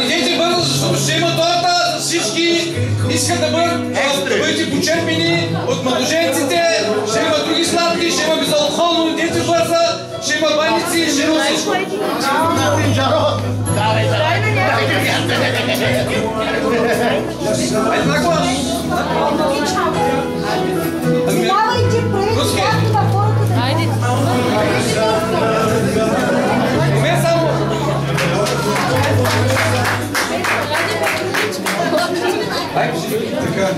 Идете бързо, защото ще има торта, всички искат да бъдете почерпени от младоженците, ще има други сладки, ще има безалкохолно, идете бързо, ще има баници, ще има всичко. Една глас. Минавайте през на хората. Хайде. Момент само. Хайде, така.